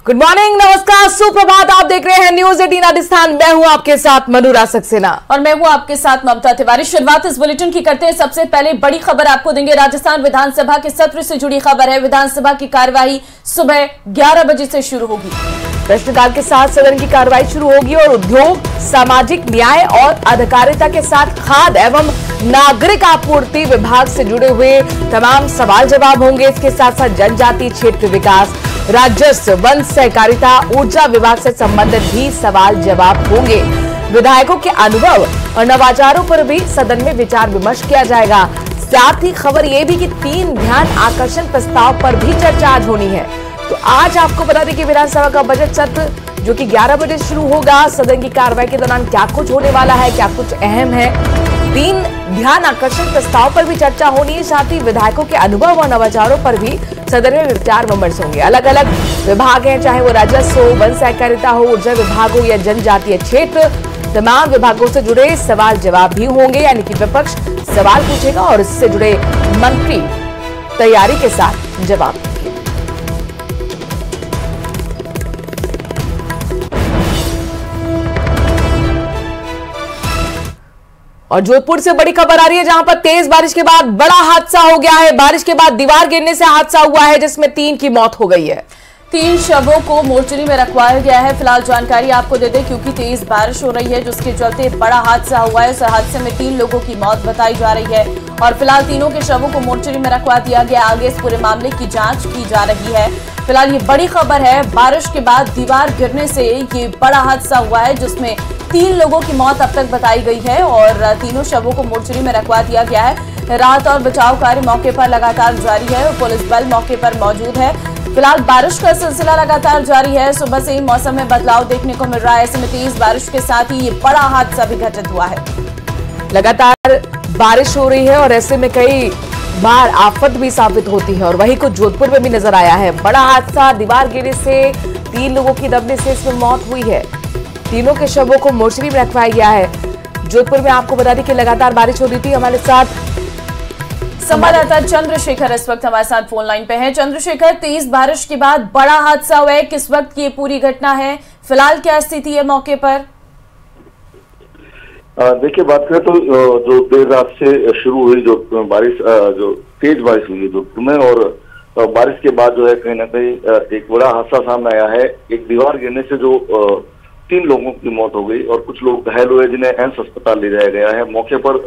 Good morning, नमस्कार, सुप्रभात। आप देख रहे हैं न्यूज 18 राजस्थान। मैं हूं आपके साथ मनुरा सक्सेना और मैं हूं आपके साथ ममता तिवारी। शुरुआत इस बुलेटिन की करते हैं। सबसे पहले बड़ी खबर आपको देंगे। राजस्थान विधानसभा के सत्र से जुड़ी खबर है। विधानसभा की कार्यवाही सुबह 11 बजे से शुरू होगी। प्रश्नकाल के साथ सदन की कार्रवाई शुरू होगी और उद्योग, सामाजिक न्याय और अधिकारिता के साथ खाद्य एवं नागरिक आपूर्ति विभाग से जुड़े हुए तमाम सवाल जवाब होंगे। इसके साथ साथ जनजातीय क्षेत्र विकास, राजस्व, वन सहकारिता, ऊर्जा विभाग से संबंधित भी सवाल जवाब होंगे। विधायकों के अनुभव और नवाचारों पर भी सदन में विचार विमर्श किया जाएगा। साथ ही खबर यह भी कि 3 ध्यान आकर्षण प्रस्ताव पर भी चर्चा आज होनी है। तो आज आपको बता दें कि विधानसभा का बजट सत्र जो कि 11 बजे शुरू होगा, सदन की कार्रवाई के दौरान क्या कुछ होने वाला है, क्या कुछ अहम है। 3 ध्यान आकर्षण प्रस्ताव पर भी चर्चा होनी है। साथ ही विधायकों के अनुभव और नवाचारों पर भी सदन में विचार विमर्श होंगे। अलग अलग विभाग हैं, चाहे वो राजस्व हो, वन सहकारिता हो, ऊर्जा विभाग हो या जनजातीय क्षेत्र, तमाम विभागों से जुड़े सवाल जवाब भी होंगे। यानी कि विपक्ष सवाल पूछेगा और इससे जुड़े मंत्री तैयारी के साथ जवाब देंगे। और जोधपुर से बड़ी खबर आ रही है, जहां पर तेज बारिश के बाद बड़ा हादसा हो गया है। बारिश के बाद दीवार गिरने से हादसा हुआ है, जिसमें 3 की मौत हो गई है। 3 शवों को मोर्चरी में रखवाया गया है। फिलहाल जानकारी आपको दे दें, क्योंकि तेज बारिश हो रही है जिसके चलते बड़ा हादसा हुआ है। उस हादसे में 3 लोगों की मौत बताई जा रही है और फिलहाल तीनों के शवों को मोर्चरी में रखवा दिया गया। आगे इस पूरे मामले की जांच की जा रही है। फिलहाल ये बड़ी खबर है। बारिश के बाद दीवार गिरने से ये बड़ा हादसा हुआ है, जिसमें 3 लोगों की मौत अब तक बताई गई है और तीनों शवों को मोर्चरी में रखवा दिया गया है। राहत और बचाव कार्य मौके पर लगातार जारी है और पुलिस बल मौके पर मौजूद है। फिलहाल बारिश का सिलसिला लगातार जारी है। सुबह से ही मौसम में बदलाव देखने को मिल रहा है। ऐसे में तेज बारिश के साथ ही ये बड़ा हादसा भी घटित हुआ है। लगातार बारिश हो रही है और ऐसे में कई बार आफत भी साबित होती है और वही कुछ जोधपुर में भी नजर आया है। बड़ा हादसा, दीवार गिरने से 3 लोगों की दबने से इसमें मौत हुई है। तीनों के शवों को मोर्चरी में रखवाया गया है। जोधपुर में आपको बता दें कि लगातार बारिश हो रही थी। हमारे साथ संवाददाता चंद्रशेखर इस वक्त हमारे साथ फोन लाइन पे है। चंद्रशेखर, तेज बारिश के बाद बड़ा हादसा हुआ है, किस वक्त की ये पूरी घटना है, फिलहाल क्या स्थिति है मौके पर? देखिए, बात करें तो जो देर रात से शुरू हुई जो बारिश, जो तेज बारिश हुई है जोधपुर में, और बारिश के बाद जो है कहीं ना कहीं एक बड़ा हादसा सामने आया है। एक दीवार गिरने से जो 3 लोगों की मौत हो गई और कुछ लोग घायल हुए, जिन्हें एम्स अस्पताल ले जाया गया है। मौके पर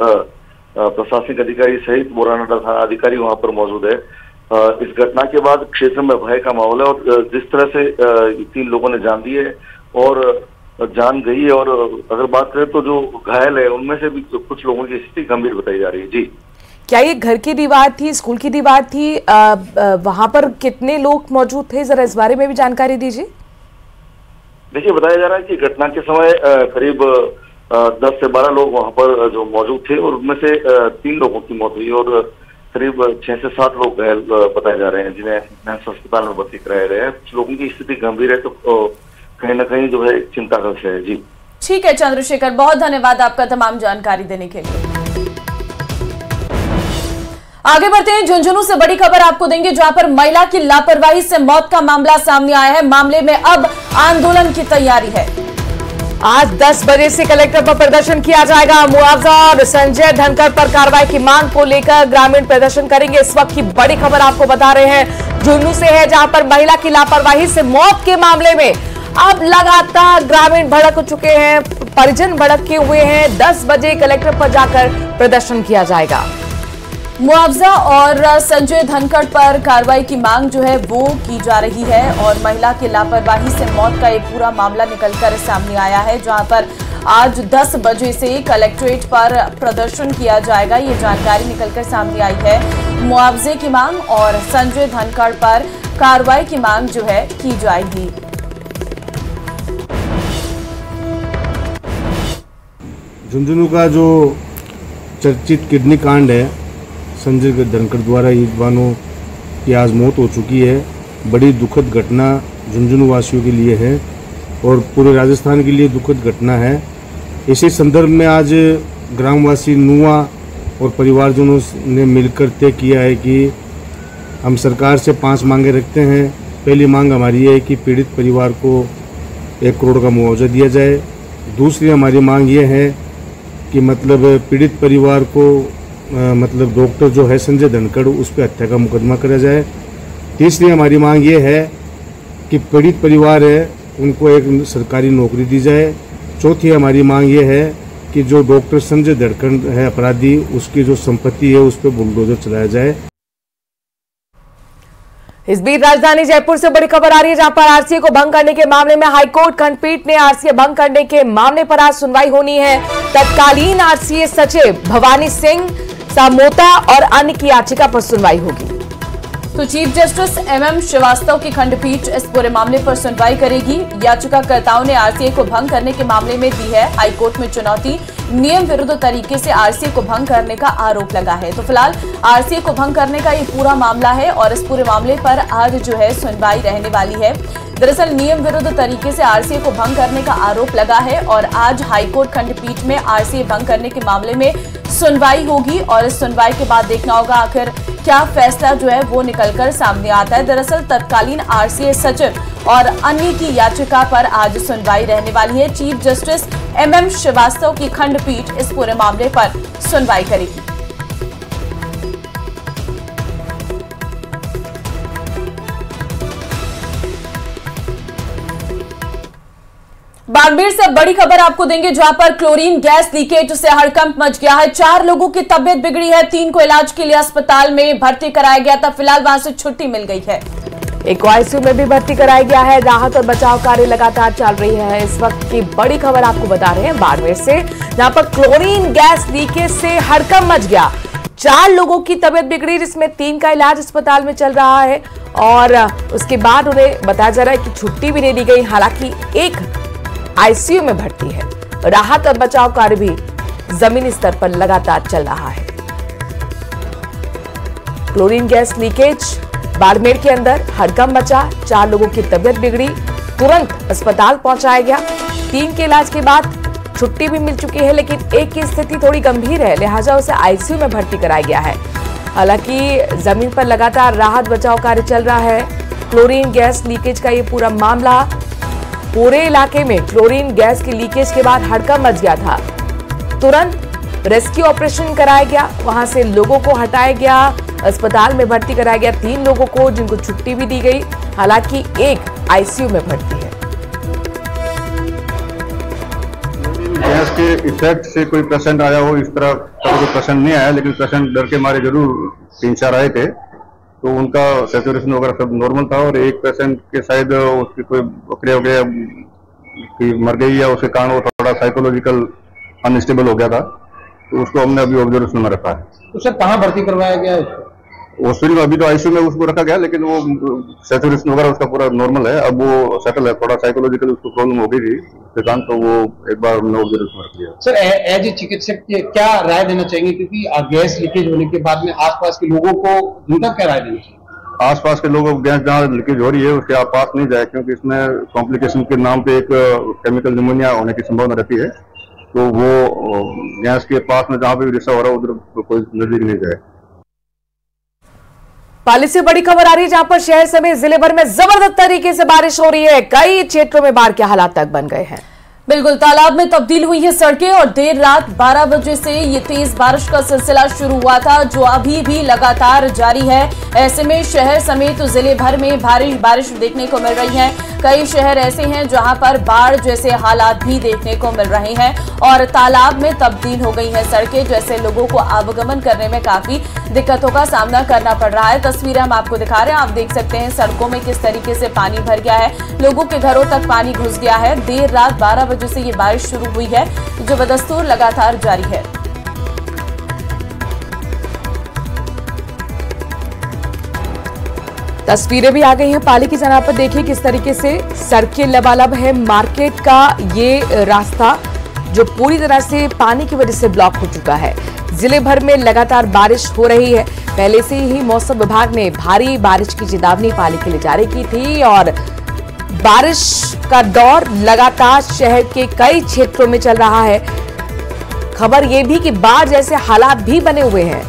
प्रशासनिक अधिकारी सहित मोरानाडा थाना अधिकारी वहां पर मौजूद है। इस घटना के बाद क्षेत्र में भय का माहौल है और जिस तरह से 3 लोगों ने जान दी है और जान गई है, और अगर बात करें तो जो घायल है उनमें से भी कुछ लोगों की स्थिति गंभीर बताई जा रही है। जी, क्या ये घर की दीवार थी, स्कूल की दीवार थी? वहां पर कितने लोग मौजूद थे, जरा इस बारे में भी जानकारी दीजिए। देखिए, बताया जा रहा है कि घटना के समय करीब 10 से 12 लोग वहां पर जो मौजूद थे और उनमें से 3 लोगों की मौत हुई और करीब 6 से 7 लोग घायल बताए जा रहे हैं, जिन्हें अस्पताल में भर्ती कराया गया है। कुछ लोगों की स्थिति गंभीर है, तो कहीं ना कहीं जो है चिंता का विषय है। जी, ठीक है चंद्रशेखर, बहुत धन्यवाद आपका तमाम जानकारी देने के लिए। आगे बढ़ते हैं। झुंझुनू से बड़ी खबर आपको देंगे, जहां पर महिला की लापरवाही से मौत का मामला सामने आया है। मामले में अब आंदोलन की तैयारी है। आज 10 बजे से कलेक्टर पर प्रदर्शन किया जाएगा। मुआवजा और संजय धनखड़ पर कार्रवाई की मांग को लेकर ग्रामीण प्रदर्शन करेंगे। इस वक्त की बड़ी खबर आपको बता रहे हैं, झुंझुनू से है, जहां पर महिला की लापरवाही से मौत के मामले में अब लगातार ग्रामीण भड़क चुके हैं, परिजन भड़के हुए हैं। 10 बजे कलेक्टर पर जाकर प्रदर्शन किया जाएगा। मुआवजा और संजय धनखड़ पर कार्रवाई की मांग जो है वो की जा रही है और महिला की लापरवाही से मौत का एक पूरा मामला निकलकर सामने आया है, जहां पर आज 10 बजे से कलेक्ट्रेट पर प्रदर्शन किया जाएगा। ये जानकारी निकलकर सामने आई है। मुआवजे की मांग और संजय धनखड़ पर कार्रवाई की मांग जो है की जाएगी। झुंझुनू का जो चर्चित किडनी कांड है, संजय धनखड़ द्वारा युवानों की आज मौत हो चुकी है। बड़ी दुखद घटना झुंझुनू वासियों के लिए है और पूरे राजस्थान के लिए दुखद घटना है। इसी संदर्भ में आज ग्रामवासी नुआ और परिवारजनों ने मिलकर तय किया है कि हम सरकार से 5 मांगे रखते हैं। पहली मांग हमारी ये है कि पीड़ित परिवार को 1 करोड़ का मुआवजा दिया जाए। दूसरी हमारी मांग ये है कि मतलब पीड़ित परिवार को मतलब डॉक्टर जो है संजय धनखड़ उस पर हत्या का मुकदमा करा जाए। तीसरी हमारी मांग ये है कि पीड़ित परिवार है उनको एक सरकारी नौकरी दी जाए। चौथी हमारी मांग ये है कि जो डॉक्टर संजय धनखड़ है अपराधी, उसकी जो संपत्ति है उस पर बुलडोजर चलाया जाए। इस बीच राजधानी जयपुर से बड़ी खबर आ रही है, जहां पर आरसीए को भंग करने के मामले में हाईकोर्ट खंडपीठ ने आरसीए भंग करने के मामले पर आज सुनवाई होनी है। तत्कालीन आरसीए सचिव भवानी सिंह सामोता और अन्य की याचिका पर सुनवाई होगी। तो चीफ जस्टिस एमएम श्रीवास्तव की खंडपीठ इस पूरे मामले पर सुनवाई करेगी। याचिकाकर्ताओं ने आरसीए को भंग करने के मामले में दी है हाईकोर्ट में चुनौती। नियम विरुद्ध तरीके से आरसीए को भंग करने का आरोप लगा है। तो फिलहाल आरसीए को भंग करने का ये पूरा मामला है और इस पूरे मामले पर आज जो है सुनवाई रहने वाली है। दरअसल नियम विरुद्ध तरीके से आरसीए को भंग करने का आरोप लगा है और आज हाईकोर्ट खंडपीठ में आरसीए भंग करने के मामले में सुनवाई होगी और इस सुनवाई के बाद देखना होगा आखिर क्या फैसला जो है वो निकलकर सामने आता है। दरअसल तत्कालीन आरसीए सचिव और अन्य की याचिका पर आज सुनवाई रहने वाली है। चीफ जस्टिस एमएम श्रीवास्तव की खंडपीठ इस पूरे मामले पर सुनवाई करेगी। बाड़मेर से बड़ी खबर आपको देंगे, जहां पर क्लोरीन गैस लीकेज से हड़कंप मच गया है। 4 लोगों की तबीयत बिगड़ी है, 3 को इलाज के लिए अस्पताल में भर्ती कराया गया था। फिलहाल वहां से छुट्टी मिल गई है। एक को आईसीयू में भी भर्ती कराया गया है। राहत और बचाव कार्य लगातार चल रही है। इस वक्त की बड़ी खबर आपको बता रहे हैं बाड़मेर से, जहां पर क्लोरीन गैस लीकेज से हड़कंप मच गया। 4 लोगों की तबीयत बिगड़ी, जिसमें 3 का इलाज अस्पताल में चल रहा है और उसके बाद उन्हें बताया जा रहा है कि छुट्टी भी दे दी गई। हालांकि एक आईसीयू में भर्ती है। राहत और बचाव कार्य भी जमीनी स्तर पर लगातार चल रहा है। क्लोरीन गैस लीकेज, बाड़मेर के अंदर हड़कंप मचा, 4 लोगों की तबीयत बिगड़ी, तुरंत अस्पताल पहुंचाया गया। 3 के इलाज के बाद छुट्टी भी मिल चुकी है, लेकिन एक की स्थिति थोड़ी गंभीर है, लिहाजा उसे आईसीयू में भर्ती कराया गया है। हालांकि जमीन पर लगातार राहत बचाव कार्य चल रहा है। क्लोरीन गैस लीकेज का ये पूरा मामला, पूरे इलाके में क्लोरीन गैस की लीकेज के बाद हड़कंप मच गया था। तुरंत रेस्क्यू ऑपरेशन कराया गया, वहां से लोगों को हटाया गया, अस्पताल में भर्ती कराया गया 3 लोगों को, जिनको छुट्टी भी दी गई। हालांकि एक आईसीयू में भर्ती है। गैस के इफेक्ट से कोई पेशेंट आया हो, इस तरह का कोई पेशेंट नहीं आया, लेकिन पेशेंट डर के मारे जरूर 3-4 आए थे। तो उनका सैचुरेशन वगैरह सब नॉर्मल था और एक पेशेंट के शायद उसकी कोई प्रक्रिया वगैरह की मर गई या उसके कारण वो थोड़ा साइकोलॉजिकल अनस्टेबल हो गया था, तो उसको हमने अभी ऑब्जर्वेशन में रखा है। तो सर कहाँ भर्ती करवाया गया है? हॉस्पिटल में अभी तो आईसीयू में उसको रखा गया, लेकिन वो सैचुरेशन वगैरह उसका पूरा नॉर्मल है। अब वो सेटल है, थोड़ा साइकोलॉजिकल उसको प्रॉब्लम हो गई थी कारण, तो वो एक बार हमने ऑब्जर्वेशन में रख लिया। सर एज ए चिकित्सक क्या राय देना चाहेंगे, क्योंकि गैस लीकेज होने के बाद में आसपास के लोगों को उनका क्या राय देना चाहिए? आसपास के लोगों को गैस जहाँ लीकेज हो रही है उसके आप पास नहीं जाए, क्योंकि इसमें कॉम्प्लिकेशन के नाम पे एक केमिकल निमोनिया होने की संभावना रहती है। तो वो गैस के पास में जहाँ पे भी रिसा हो रहा है उधर कोई नजदीक नहीं जाए। पाली से बड़ी खबर आ रही है, जहां पर शहर समेत जिले भर में जबरदस्त तरीके से बारिश हो रही है। कई क्षेत्रों में बाढ़ के हालात तक बन गए हैं। बिल्कुल, तालाब में तब्दील हुई है सड़कें और देर रात 12 बजे से ये तेज बारिश का सिलसिला शुरू हुआ था, जो अभी भी लगातार जारी है। ऐसे में शहर समेत जिले भर में भारी बारिश देखने को मिल रही है। कई शहर ऐसे हैं जहां पर बाढ़ जैसे हालात भी देखने को मिल रहे हैं और तालाब में तब्दील हो गई हैं सड़कें, जैसे लोगों को आवागमन करने में काफी दिक्कतों का सामना करना पड़ रहा है। तस्वीरें हम आपको दिखा रहे हैं, आप देख सकते हैं सड़कों में किस तरीके से पानी भर गया है, लोगों के घरों तक पानी घुस गया है। देर रात 12 बजे से ये बारिश शुरू हुई है, जो बदस्तूर लगातार जारी है। तस्वीरें भी आ गई हैं पाली की, जनाब पर देखिए किस तरीके से सड़कें लबालब है। मार्केट का ये रास्ता जो पूरी तरह से पानी की वजह से ब्लॉक हो चुका है। जिले भर में लगातार बारिश हो रही है। पहले से ही मौसम विभाग ने भारी बारिश की चेतावनी पाली के लिए जारी की थी और बारिश का दौर लगातार शहर के कई क्षेत्रों में चल रहा है। खबर यह भी कि बाढ़ जैसे हालात भी बने हुए हैं।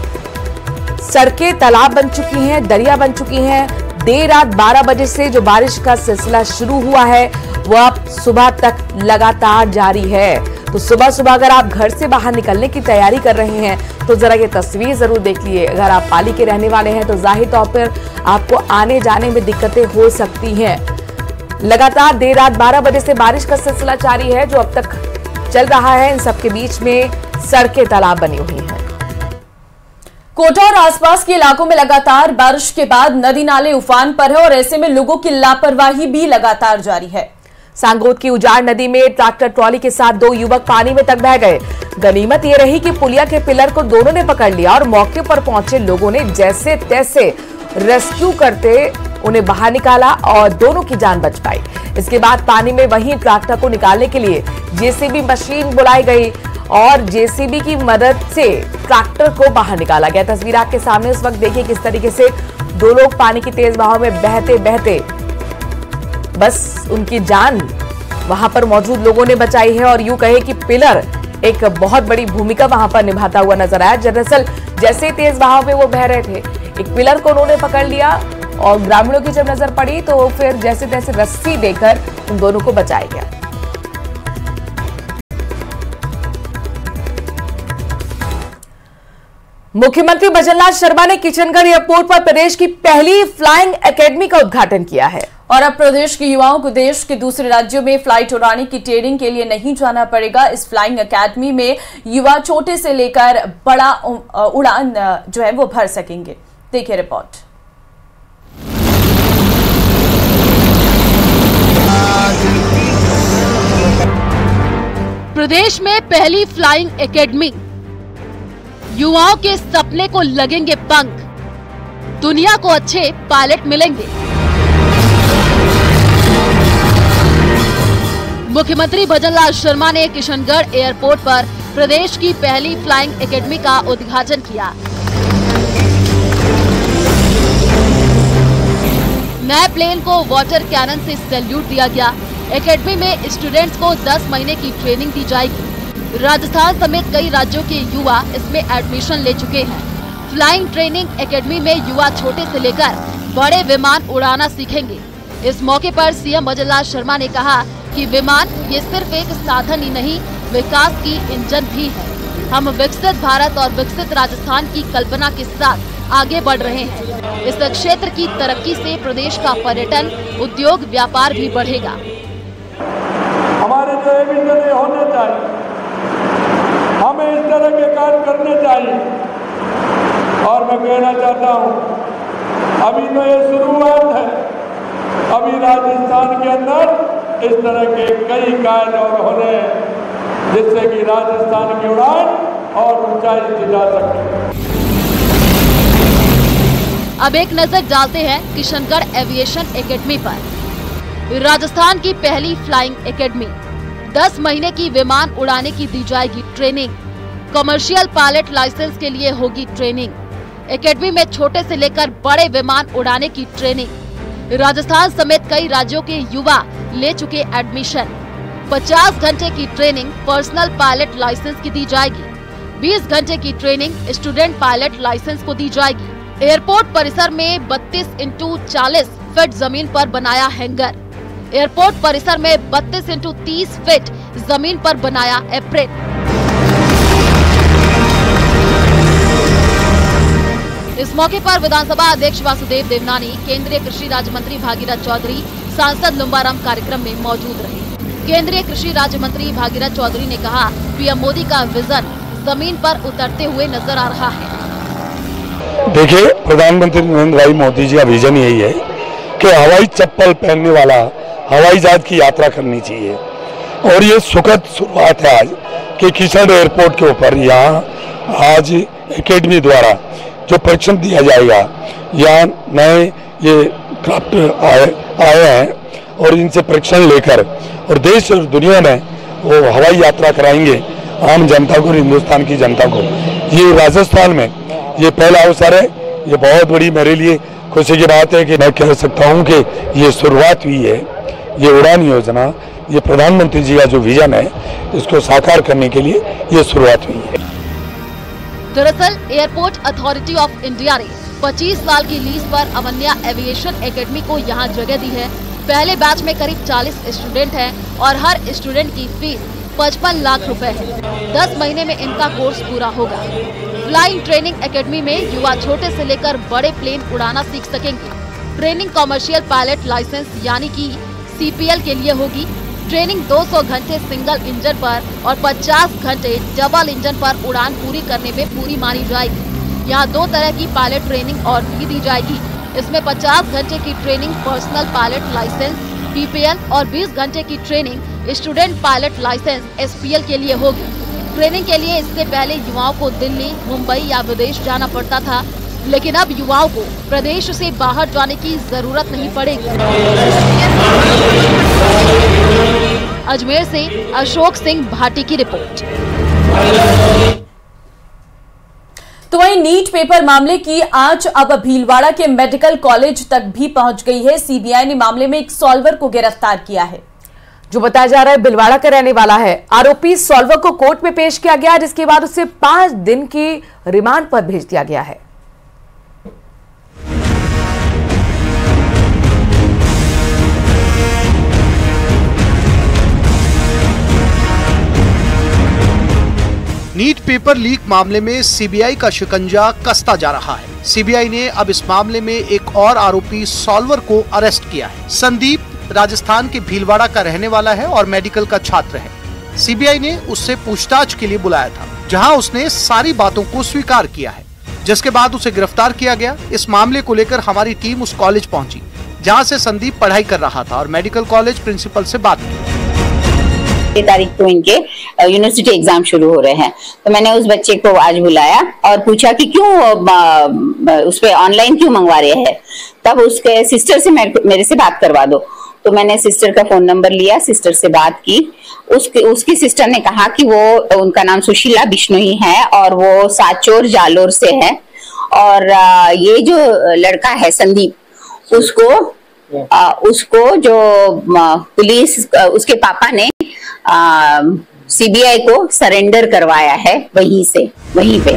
सड़कें तालाब बन चुकी हैं, दरिया बन चुकी हैं, देर रात 12 बजे से जो बारिश का सिलसिला शुरू हुआ है वो अब सुबह तक लगातार जारी है। तो सुबह सुबह अगर आप घर से बाहर निकलने की तैयारी कर रहे हैं तो जरा ये तस्वीर जरूर देख लीजिए। अगर आप पाली के रहने वाले हैं तो जाहिर तौर पर आपको आने जाने में दिक्कतें हो सकती हैं। लगातार देर रात 12 बजे से बारिश का सिलसिला जारी है जो अब तक चल रहा है। इन सबके बीच में सड़कें तालाब बनी हुई हैं। कोटा और आसपास के इलाकों में लगातार बारिश के बाद नदी नाले उफान पर है और ऐसे में लोगों की लापरवाही भी लगातार जारी है। सांगोद की उजाड़ नदी में ट्रैक्टर ट्रॉली के साथ 2 युवक पानी में तक बह गए। गनीमत ये रही कि पुलिया के पिलर को दोनों ने पकड़ लिया और मौके पर पहुंचे लोगों ने जैसे तैसे रेस्क्यू करते उन्हें बाहर निकाला और दोनों की जान बच पाई। इसके बाद पानी में वहीं ट्रैक्टर को निकालने के लिए जेसीबी मशीन बुलाई गई और जेसीबी की मदद से ट्रैक्टर को बाहर निकाला गया। तस्वीर आपके सामने इस वक्त देखिए किस तरीके से 2 लोग पानी की तेज बहाव में बहते बहते बस उनकी जान वहां पर मौजूद लोगों ने बचाई है। और यूं कहे कि पिलर एक बहुत बड़ी भूमिका वहां पर निभाता हुआ नजर आया। दरअसल जैसे तेज बहाव में वो बह रहे थे एक पिलर को उन्होंने पकड़ लिया और ग्रामीणों की जब नजर पड़ी तो फिर जैसे तैसे रस्सी देकर उन दोनों को बचाया गया। मुख्यमंत्री भजनलाल शर्मा ने किशनगढ़ एयरपोर्ट पर प्रदेश की पहली फ्लाइंग एकेडमी का उद्घाटन किया है। और अब प्रदेश के युवाओं को देश के दूसरे राज्यों में फ्लाइट उड़ाने की ट्रेनिंग के लिए नहीं जाना पड़ेगा। इस फ्लाइंग एकेडमी में युवा छोटे से लेकर बड़ा उड़ान जो है वो भर सकेंगे। देखिए रिपोर्ट। प्रदेश में पहली फ्लाइंग एकेडमी, युवाओं के सपने को लगेंगे पंख, दुनिया को अच्छे पायलट मिलेंगे। मुख्यमंत्री भजनलाल शर्मा ने किशनगढ़ एयरपोर्ट पर प्रदेश की पहली फ्लाइंग एकेडमी का उद्घाटन किया। नए प्लेन को वाटर कैनन से सैल्यूट दिया गया। एकेडमी में स्टूडेंट्स को 10 महीने की ट्रेनिंग दी जाएगी। राजस्थान समेत कई राज्यों के युवा इसमें एडमिशन ले चुके हैं। फ्लाइंग ट्रेनिंग एकेडमी में युवा छोटे से लेकर बड़े विमान उड़ाना सीखेंगे। इस मौके पर सीएम भजनलाल शर्मा ने कहा कि विमान ये सिर्फ एक साधन ही नहीं, विकास की इंजन भी है। हम विकसित भारत और विकसित राजस्थान की कल्पना के साथ आगे बढ़ रहे हैं। इस क्षेत्र की तरक्की से प्रदेश का पर्यटन, उद्योग, व्यापार भी बढ़ेगा। हमारे जो एम्बिशन होने चाहिए, हमें इस तरह के कार्य करने चाहिए। और मैं कहना चाहता हूँ अभी तो ये शुरुआत है। अभी राजस्थान के अंदर इस तरह के कई कार्य और हो रहे हैं जिससे कि राजस्थान की उड़ान और ऊंचाई से जा सके। अब एक नजर डालते हैं किशनगढ़ एविएशन एकेडमी पर। राजस्थान की पहली फ्लाइंग एकेडमी, 10 महीने की विमान उड़ाने की दी जाएगी ट्रेनिंग। कमर्शियल पायलट लाइसेंस के लिए होगी ट्रेनिंग। एकेडमी में छोटे से लेकर बड़े विमान उड़ाने की ट्रेनिंग। राजस्थान समेत कई राज्यों के युवा ले चुके एडमिशन। 50 घंटे की ट्रेनिंग पर्सनल पायलट लाइसेंस की दी जाएगी। 20 घंटे की ट्रेनिंग स्टूडेंट पायलट लाइसेंस को दी जाएगी। एयरपोर्ट परिसर में 32x40 फीट जमीन पर बनाया हैंगर। एयरपोर्ट परिसर में 32x30 फीट जमीन पर बनाया एप्रेन। इस मौके पर विधानसभा अध्यक्ष वासुदेव देवनानी, केंद्रीय कृषि राज्य मंत्री भागीरथ चौधरी, सांसद लुम्बाराम कार्यक्रम में मौजूद रहे। केंद्रीय कृषि राज्य मंत्री भागीरथ चौधरी ने कहा, पीएम मोदी का विजन जमीन पर उतरते हुए नजर आ रहा है। देखिए, प्रधानमंत्री नरेंद्र भाई मोदी जी का विजन यही है कि हवाई चप्पल पहनने वाला हवाई जहाज की यात्रा करनी चाहिए। और ये सुखद शुरुआत है आज कि किशनगढ़ एयरपोर्ट के ऊपर यहाँ आज एकेडमी द्वारा जो परीक्षण दिया जाएगा, यहाँ नए ये क्राफ्ट आए हैं और इनसे परीक्षण लेकर और देश और दुनिया में वो हवाई यात्रा कराएंगे आम जनता को, हिंदुस्तान की जनता को। ये राजस्थान में ये पहला अवसर है। ये बहुत बड़ी मेरे लिए खुशी की बात है कि मैं कह सकता हूँ कि ये शुरुआत हुई है। ये उड़ान योजना, ये प्रधानमंत्री जी का जो विजन है, इसको साकार करने के लिए ये शुरुआत हुई है। दरअसल एयरपोर्ट अथॉरिटी ऑफ इंडिया ने 25 साल की लीज पर अमन्या एविएशन एकेडमी को यहाँ जगह दी है। पहले बैच में करीब 40 स्टूडेंट हैं और हर स्टूडेंट की फीस 55 लाख रुपए है। 10 महीने में इनका कोर्स पूरा होगा। फ्लाइंग ट्रेनिंग एकेडमी में युवा छोटे से लेकर बड़े प्लेन उड़ाना सीख सकेंगे। ट्रेनिंग कॉमर्शियल पायलट लाइसेंस यानी कि CPL के लिए होगी। ट्रेनिंग 200 घंटे सिंगल इंजन पर और 50 घंटे डबल इंजन पर उड़ान पूरी करने में पूरी मानी जाएगी। यहाँ 2 तरह की पायलट ट्रेनिंग और भी दी जाएगी। इसमें 50 घंटे की training personal pilot licence PPL और 20 घंटे की training student pilot licence SPL के लिए होगी। ट्रेनिंग के लिए इससे पहले युवाओं को दिल्ली, मुंबई या विदेश जाना पड़ता था, लेकिन अब युवाओं को प्रदेश से बाहर जाने की जरूरत नहीं पड़ेगी। अजमेर से अशोक सिंह भाटी की रिपोर्ट। तो वहीं नीट पेपर मामले की आंच अब भीलवाड़ा के मेडिकल कॉलेज तक भी पहुंच गई है। CBI ने मामले में एक सॉल्वर को गिरफ्तार किया है, जो बताया जा रहा है भीलवाड़ा का रहने वाला है। आरोपी सॉल्वर को कोर्ट में पेश किया गया, जिसके बाद उसे 5 दिन की रिमांड पर भेज दिया गया है। नीट पेपर लीक मामले में CBI का शिकंजा कसता जा रहा है। CBI ने अब इस मामले में एक और आरोपी सॉल्वर को अरेस्ट किया है। संदीप राजस्थान के भीलवाड़ा का रहने वाला है और मेडिकल का छात्र है। CBI ने उससे पूछताछ के लिए बुलाया था, जहां उसने सारी बातों को स्वीकार किया है, जिसके बाद उसे गिरफ्तार किया गया। इस मामले को लेकर हमारी टीम उस कॉलेज पहुंची, जहां से संदीप पढ़ाई कर रहा था और मेडिकल कॉलेज प्रिंसिपल से बात की। तारीख को इनके यूनिवर्सिटी एग्जाम शुरू हो रहे हैं, तो मैंने उस बच्चे को आज बुलाया और पूछा कि क्यों उस पे ऑनलाइन क्यों मंगवा रहे हैं। तब उसके सिस्टर से मेरे से बात करवा दो, तो मैंने सिस्टर का फोन नंबर लिया, सिस्टर से बात की। उसकी सिस्टर ने कहा कि वो, उनका नाम सुशीला बिश्नोई है और वो साचोर जालोर से है, और ये जो लड़का है संदीप, उसको जो पुलिस, उसके पापा ने CBI को सरेंडर करवाया है वहीं पे।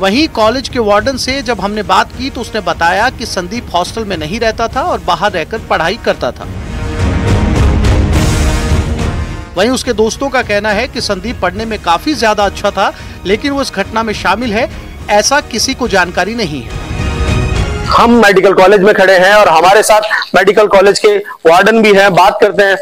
वहीं कॉलेज के वार्डन से जब हमने बात की तो उसने बताया कि संदीप हॉस्टल में नहीं रहता था और बाहर रहकर पढ़ाई करता था। वहीं उसके दोस्तों का कहना है कि संदीप पढ़ने में काफी ज्यादा अच्छा था, लेकिन वो इस घटना में शामिल है ऐसा किसी को जानकारी नहीं है। हम मेडिकल कॉलेज में खड़े हैं और हमारे साथ मेडिकल कॉलेज के वार्डन भी हैं, बात करते हैं।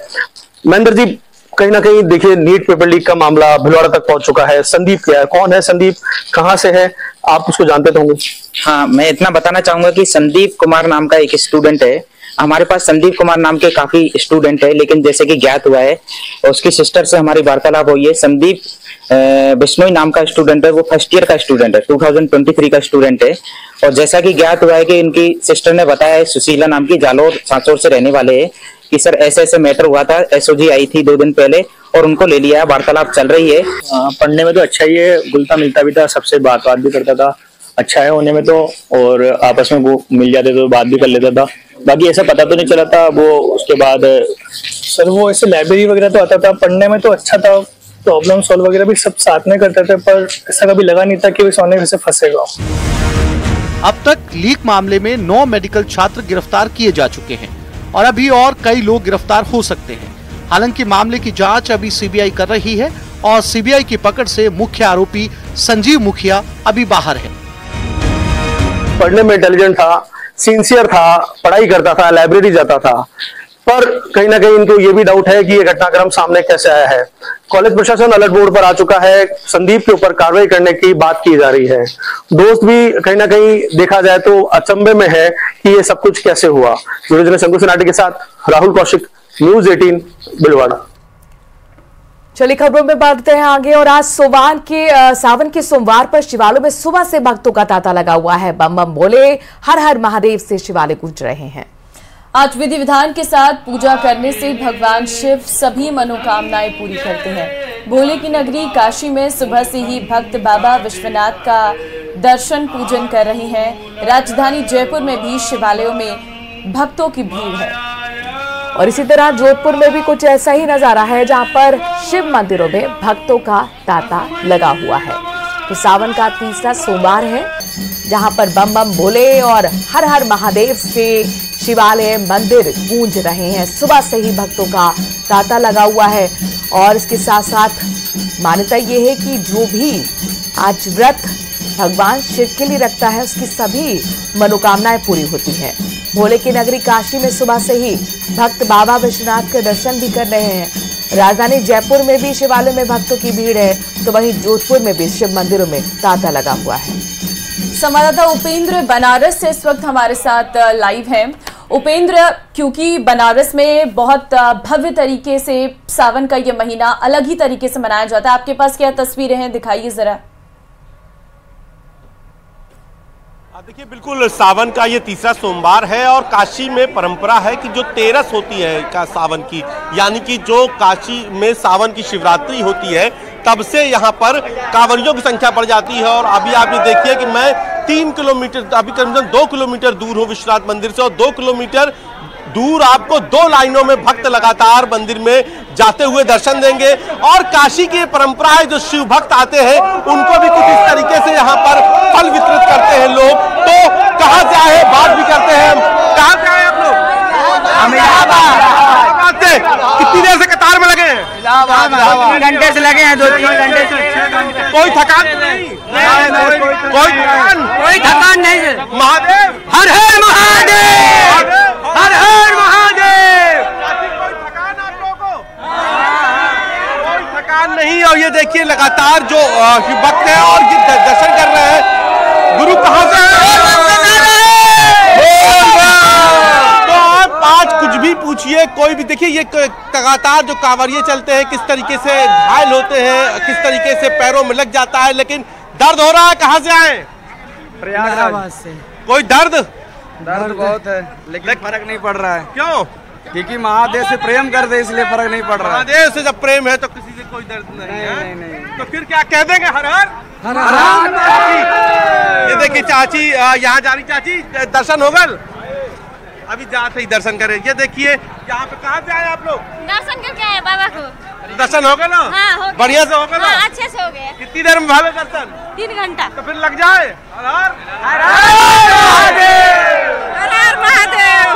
महेंद्र जी, कहीं ना कहीं देखिए नीट पेपर लीक का मामला भीलवाड़ा तक पहुंच चुका है। संदीप क्या है, कौन है संदीप, कहां से है, आप उसको जानते तो होंगे। हाँ, मैं इतना बताना चाहूंगा कि संदीप कुमार नाम का एक स्टूडेंट है। हमारे पास संदीप कुमार नाम के काफी स्टूडेंट है, लेकिन जैसे कि ज्ञात हुआ है उसकी सिस्टर से हमारी वार्तालाप हुई है। संदीप बिश्नोई नाम का स्टूडेंट है, वो फर्स्ट ईयर का स्टूडेंट है, 2023 का स्टूडेंट है। और जैसा कि ज्ञात हुआ है कि इनकी सिस्टर ने बताया है, सुशीला नाम की, जालोर सांचौर से रहने वाले है, कि सर ऐसे ऐसे मैटर हुआ था, SOG आई थी 2 दिन पहले और उनको ले लिया। वार्तालाप चल रही है। पढ़ने में तो अच्छा ही है, घुलता मिलता भी था, सबसे बात भी करता था, अच्छा है होने में तो, और आपस में वो मिल जाते तो बात भी कर लेता था। बाकी ऐसा पता तो नहीं चला था। वो उसके बाद सर वो ऐसे लाइब्रेरी वगैरह तो आता था, पढ़ने में तो अच्छा था, प्रॉब्लम सॉल्व वगैरह भी सब साथ में करते थे, पर ऐसा कभी लगा नहीं था कि वो सोने से फंसेगा। अब तक लीक मामले में 9 मेडिकल छात्र गिरफ्तार किए जा चुके हैं और अभी और कई लोग गिरफ्तार हो सकते हैं। हालांकि मामले की जांच अभी CBI कर रही है और CBI की पकड़ से मुख्य आरोपी संजीव मुखिया अभी बाहर है। पढ़ने में इंटेलिजेंट था, सिंसियर था, पढ़ाई करता था, लाइब्रेरी जाता था, पर कहीं ना कहीं इनको ये भी डाउट है कि ये घटनाक्रम सामने कैसे आया है। कॉलेज प्रशासन अलर्ट बोर्ड पर आ चुका है, संदीप के ऊपर कार्रवाई करने की बात की जा रही है। दोस्त भी कहीं ना कहीं देखा जाए तो अचंभे में है कि ये सब कुछ कैसे हुआ। शंकु सनाटी के साथ राहुल कौशिक, न्यूज़ 18 भीलवाड़ा। चलिए खबरों में बढ़ते हैं आगे। और आज सावन के सोमवार पर शिवालयों में सुबह से भक्तों का तांता लगा हुआ है। बम बम बोले हर हर महादेव से शिवालय गूंज रहे हैं। आज विधि विधान के साथ पूजा करने से भगवान शिव सभी मनोकामनाएं पूरी करते हैं। भोले की नगरी काशी में सुबह से ही भक्त बाबा विश्वनाथ का दर्शन पूजन कर रहे हैं। राजधानी जयपुर में भी शिवालयों में भक्तों की भीड़ है। और इसी तरह जोधपुर में भी कुछ ऐसा ही नजारा है, जहां पर शिव मंदिरों में भक्तों का तांता लगा हुआ है। तो सावन का तीसरा सोमवार है। जहां पर बम बम भोले और हर हर महादेव से शिवालय मंदिर गूंज रहे हैं। सुबह से ही भक्तों का तांता लगा हुआ है और इसके साथ साथ मान्यता ये है कि जो भी आज व्रत भगवान शिव के लिए रखता है उसकी सभी मनोकामनाएं पूरी होती हैं। भोले की नगरी काशी में सुबह से ही भक्त बाबा विश्वनाथ के दर्शन भी कर रहे हैं। राजधानी जयपुर में भी शिवालय में भक्तों की भीड़ है, तो वहीं जोधपुर में भी शिव मंदिरों में तांता लगा हुआ है। संवाददाता उपेंद्र बनारस से इस वक्त हमारे साथ लाइव हैं। उपेंद्र, क्योंकि बनारस में बहुत भव्य तरीके से सावन का ये महीना अलग ही तरीके से मनाया जाता है, आपके पास क्या तस्वीरें हैं, दिखाइए जरा। देखिए, बिल्कुल सावन का ये तीसरा सोमवार है और काशी में परंपरा है कि जो तेरस होती है का सावन की, यानी कि जो काशी में सावन की शिवरात्रि होती है तब से यहाँ पर कांवरियों की संख्या बढ़ जाती है। और अभी आप ये देखिए कि मैं 3 किलोमीटर, अभी करीबन 2 किलोमीटर दूर हूँ विश्वनाथ मंदिर से, और 2 किलोमीटर दूर आपको 2 लाइनों में भक्त लगातार मंदिर में जाते हुए दर्शन देंगे। और काशी की परंपरा है, जो शिव भक्त आते हैं उनको भी कुछ इस तरीके से यहाँ पर फल वितरित करते हैं लोग। तो कहाँ से आए, बात भी करते हैं। कहाँ से आए आप लोग? कितनी देर से कतार में लगे हैं? 2 घंटे से लगे हैं, 2-3 घंटे से। कोई थकान नहीं? कोई थकान नहीं। महादेव हर हर महादेव, हर हर महादेव। कोई थकान नहीं। और ये देखिए लगातार जो शिव भक्त है और ये दर्शन कर रहे हैं। गुरु कहाँ से है? तो आप आज कुछ भी पूछिए, कोई भी, देखिए ये लगातार जो कांवरिये चलते हैं किस तरीके से घायल होते हैं, किस तरीके से पैरों में लग जाता है, लेकिन दर्द हो रहा है। कहाँ से आए? प्रयागराज से। कोई दर्द बहुत है, लेकिन फर्क नहीं पड़ रहा है। क्यों? क्योंकि महादेव से प्रेम कर दे, इसलिए फर्क नहीं पड़ रहा है। महादेव से जब प्रेम है तो किसी से कोई दर्द नहीं है। नहीं। तो फिर क्या कह देंगे? हर हर हर हर। ये देखिए चाची यहाँ जा रही। चाची, दर्शन हो गए? अभी जाते ही दर्शन करें। ये देखिए यहाँ पे, कहाँ से आए आप लोग? दर्शन करके आए बाबा को। दर्शन हो गए ना? हाँ, हो गया। बढ़िया से हो गए ना? हाँ, अच्छे से हो गए। कितनी देर में भावे दर्शन? 3 घंटा। तो फिर लग जाए। हर हर हर महादेव, हर हर महादेव।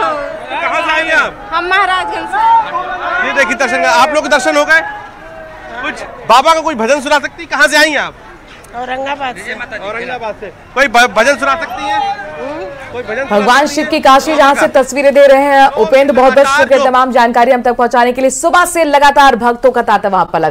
कहाँ से आएंगे आप? हम महाराजगंज से। ये देखिए दर्शन, आप लोग के दर्शन हो गए। कुछ बाबा का कोई भजन सुना सकती? कहाँ से आई आप? औरंगाबाद से। औरंगाबाद से। कोई भजन सुना सकती है? कोई भजन? भगवान शिव की काशी जहां से तस्वीरें दे रहे हैं उपेंद्र, बहुत बहुत शुक्रिया तमाम जानकारी हम तक पहुंचाने के लिए। सुबह से लगातार भक्तों का तांता वहां पर लगा।